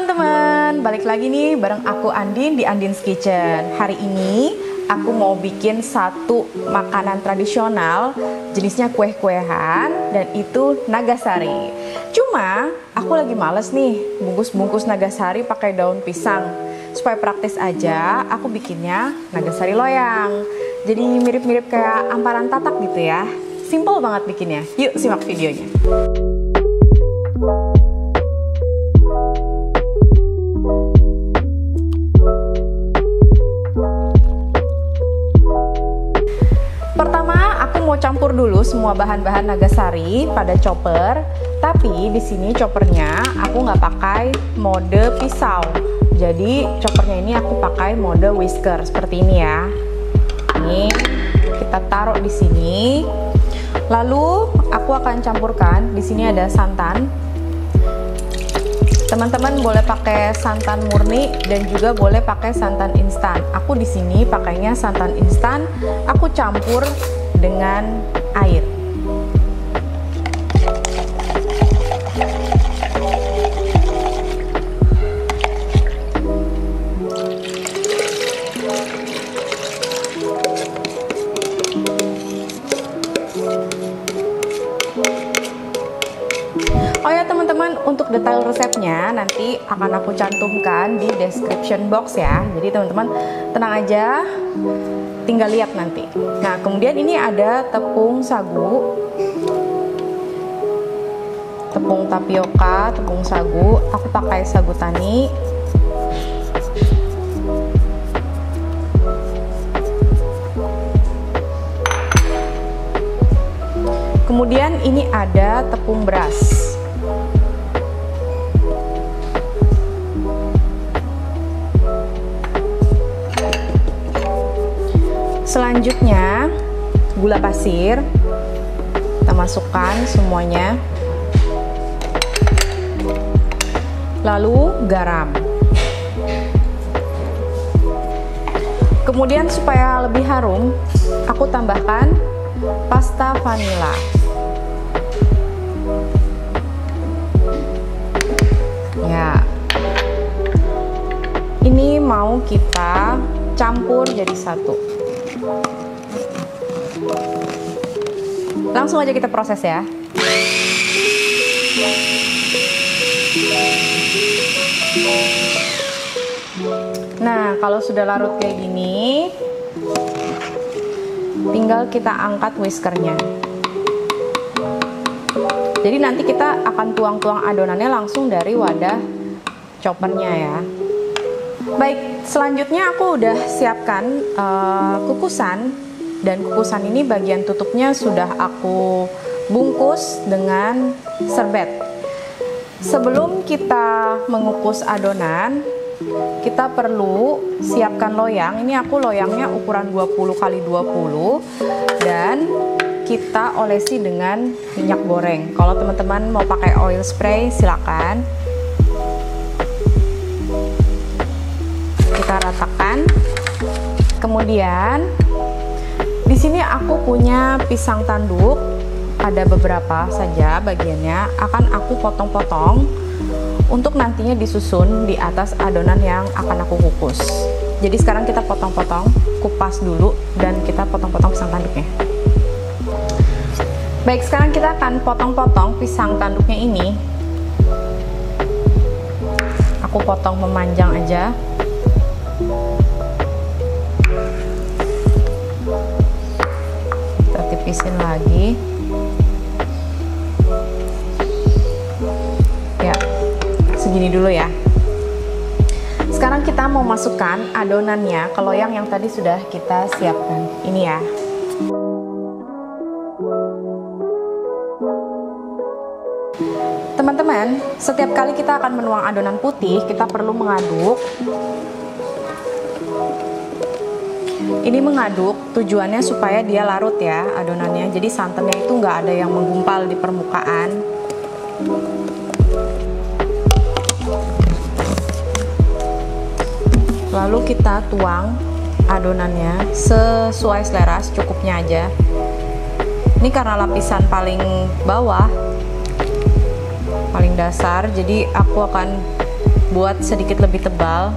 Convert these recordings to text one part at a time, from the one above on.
teman-teman, balik lagi nih bareng aku Andin di Andin's Kitchen. Hari ini aku mau bikin satu makanan tradisional, jenisnya kue-kuehan, dan itu nagasari. Cuma aku lagi males nih bungkus-bungkus nagasari pakai daun pisang. Supaya praktis aja, aku bikinnya nagasari loyang. Jadi mirip-mirip kayak amparan tatak gitu ya. Simple banget bikinnya. Yuk simak videonya. Pertama, aku mau campur dulu semua bahan-bahan nagasari pada chopper. Tapi di sini choppernya aku nggak pakai mode pisau. Jadi choppernya ini aku pakai mode whisker seperti ini ya. Ini kita taruh di sini. Lalu aku akan campurkan. Di sini ada santan. Teman-teman boleh pakai santan murni dan juga boleh pakai santan instan. Aku di sini pakainya santan instan. Aku campur dengan air. Oh ya teman-teman, untuk detail resepnya nanti akan aku cantumkan di description box ya. Jadi teman-teman tenang aja, tinggal lihat nanti. Nah kemudian ini ada tepung sagu, tepung tapioka, tepung sagu. Aku pakai sagu tani. Kemudian ini ada tepung beras. Selanjutnya gula pasir, kita masukkan semuanya. Lalu garam. Kemudian supaya lebih harum, aku tambahkan pasta vanila. Ya, ini mau kita campur jadi satu. Langsung aja kita proses ya. Nah, kalau sudah larut kayak gini, tinggal kita angkat whiskernya. Jadi nanti kita akan tuang-tuang adonannya langsung dari wadah choppernya ya. Baik, selanjutnya aku udah siapkan kukusan. Dan kukusan ini bagian tutupnya sudah aku bungkus dengan serbet. Sebelum kita mengukus adonan, kita perlu siapkan loyang. Ini aku loyangnya ukuran 20x20 dan kita olesi dengan minyak goreng. Kalau teman-teman mau pakai oil spray silakan. Kita ratakan. Kemudian di sini aku punya pisang tanduk, ada beberapa saja bagiannya, akan aku potong-potong untuk nantinya disusun di atas adonan yang akan aku kukus. Jadi sekarang kita potong-potong, kupas dulu, dan kita potong-potong pisang tanduknya. Baik, sekarang kita akan potong-potong pisang tanduknya ini. Aku potong memanjang aja. Tipisin lagi ya, segini dulu ya. Sekarang kita mau masukkan adonannya ke loyang yang tadi sudah kita siapkan ini ya. Teman-teman, setiap kali kita akan menuang adonan putih, kita perlu mengaduk. Ini mengaduk tujuannya supaya dia larut ya adonannya, jadi santannya itu nggak ada yang menggumpal di permukaan. Lalu kita tuang adonannya sesuai selera, secukupnya aja. Ini karena lapisan paling bawah, paling dasar, jadi aku akan buat sedikit lebih tebal.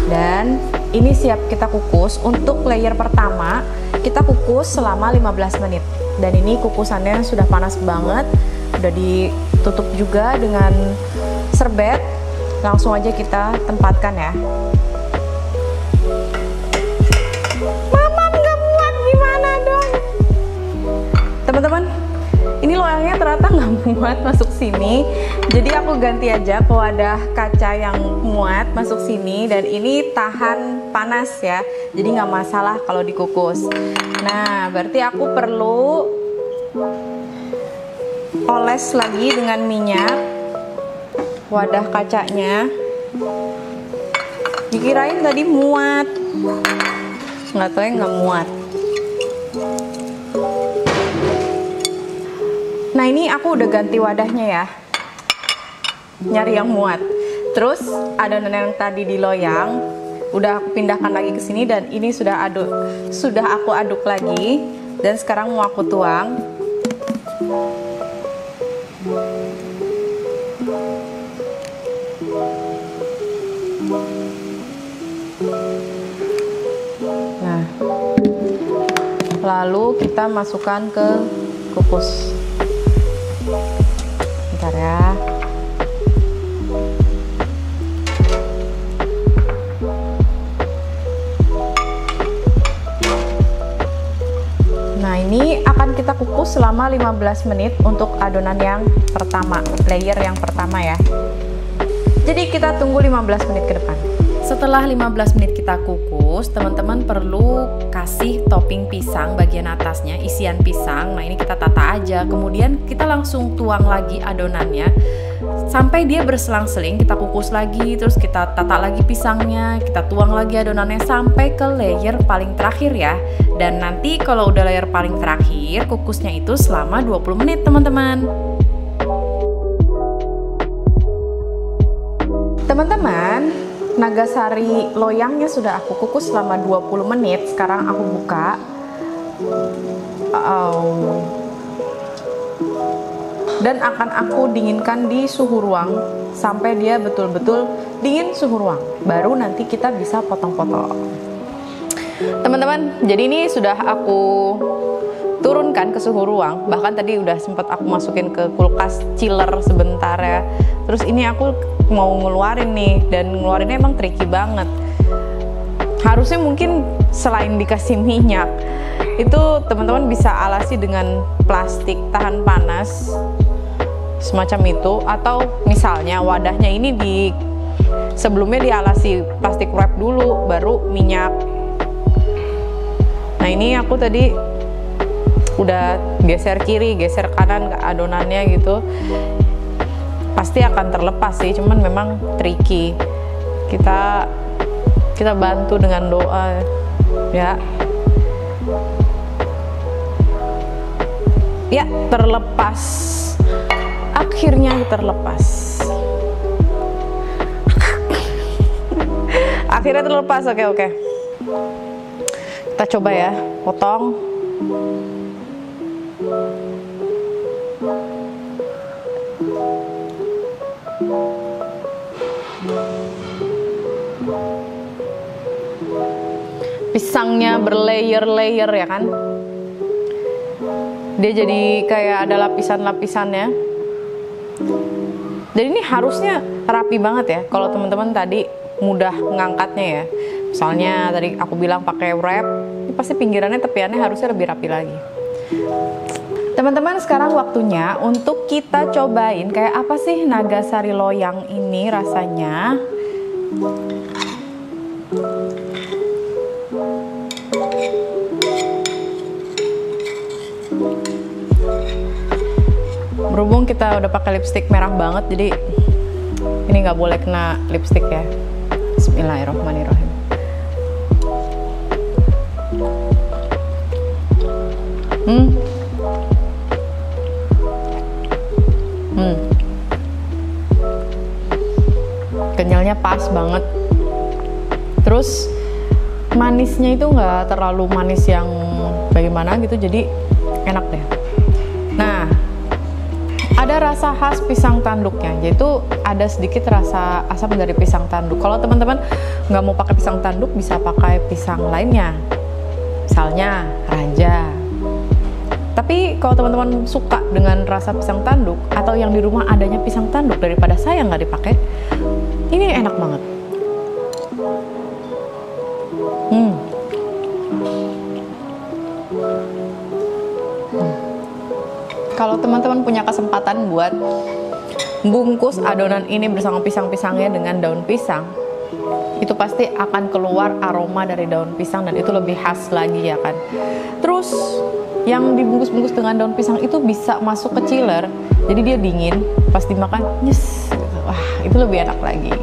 Dan ini siap kita kukus. Untuk layer pertama kita kukus selama 15 menit. Dan ini kukusannya sudah panas banget, udah ditutup juga dengan serbet. Langsung aja kita tempatkan ya. Mamam gak muat, gimana dong? Teman-teman, ini loyangnya ternyata nggak muat masuk sini. Jadi aku ganti aja ke wadah kaca yang muat masuk sini. Dan ini tahan panas ya, jadi nggak masalah kalau dikukus. Nah, berarti aku perlu oles lagi dengan minyak wadah kacanya. Dikirain tadi muat, nggak tahu, nggak muat. Nah, ini aku udah ganti wadahnya ya, nyari yang muat. Terus adonan yang tadi di loyang udah aku pindahkan lagi ke sini, dan ini sudah aku aduk lagi. Dan sekarang mau aku tuang. Nah, lalu kita masukkan ke kukus. Bentar ya. Nah, ini akan kita kukus selama 15 menit untuk adonan yang pertama, layer yang pertama ya. Jadi kita tunggu 15 menit ke depan. Setelah 15 menit kita kukus, teman-teman perlu kasih topping pisang bagian atasnya, isian pisang. Nah, ini kita tata aja, kemudian kita langsung tuang lagi adonannya sampai dia berselang-seling. Kita kukus lagi, terus kita tata lagi pisangnya, kita tuang lagi adonannya sampai ke layer paling terakhir ya. Dan nanti kalau udah layer paling terakhir, kukusnya itu selama 20 menit teman-teman. Teman-teman, nagasari loyangnya sudah aku kukus selama 20 menit. Sekarang aku buka. Dan akan aku dinginkan di suhu ruang sampai dia betul-betul dingin suhu ruang. Baru nanti kita bisa potong-potong. Teman-teman, jadi ini sudah aku turunkan ke suhu ruang. Bahkan tadi udah sempat aku masukin ke kulkas chiller sebentar ya. Terus ini aku mau ngeluarin nih, dan ngeluarinnya emang tricky banget. Harusnya mungkin selain dikasih minyak, itu teman-teman bisa alasi dengan plastik tahan panas semacam itu, atau misalnya wadahnya ini sebelumnya dialasi plastik wrap dulu baru minyak. Nah, ini aku tadi udah geser kiri, geser kanan ke adonannya gitu. Pasti akan terlepas sih, cuman memang tricky. Kita bantu dengan doa ya. Ya, terlepas. Akhirnya terlepas. Akhirnya terlepas. Oke. Kita coba ya, potong. Pisangnya berlayer-layer ya kan, dia jadi kayak ada lapisan-lapisannya. Dan ini harusnya rapi banget ya. Kalau teman-teman tadi mudah ngangkatnya ya, misalnya tadi aku bilang pakai wrap, ini pasti pinggirannya, tepiannya harusnya lebih rapi lagi. Teman-teman, sekarang waktunya untuk kita cobain kayak apa sih nagasari loyang ini rasanya. Berhubung kita udah pakai lipstick merah banget, jadi ini nggak boleh kena lipstick ya. Bismillahirrohmanirrohim. Kenyalnya pas banget. Terus manisnya itu nggak terlalu manis yang bagaimana gitu, jadi enak deh. Nah, ada rasa khas pisang tanduknya, yaitu ada sedikit rasa asam dari pisang tanduk. Kalau teman-teman nggak mau pakai pisang tanduk, bisa pakai pisang lainnya, misalnya raja. Tapi kalau teman-teman suka dengan rasa pisang tanduk, atau yang di rumah adanya pisang tanduk daripada saya nggak dipakai, ini enak banget. Kalau teman-teman punya kesempatan buat bungkus adonan ini bersama pisang-pisangnya dengan daun pisang, itu pasti akan keluar aroma dari daun pisang dan itu lebih khas lagi ya kan. Terus yang dibungkus-bungkus dengan daun pisang itu bisa masuk ke chiller, jadi dia dingin, pas dimakan nyes, wah itu lebih enak lagi.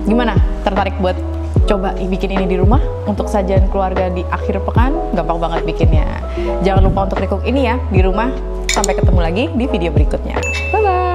Gimana? Tertarik buat coba bikin ini di rumah untuk sajian keluarga di akhir pekan? Gampang banget bikinnya. Jangan lupa untuk recook ini ya di rumah. Sampai ketemu lagi di video berikutnya. Bye bye.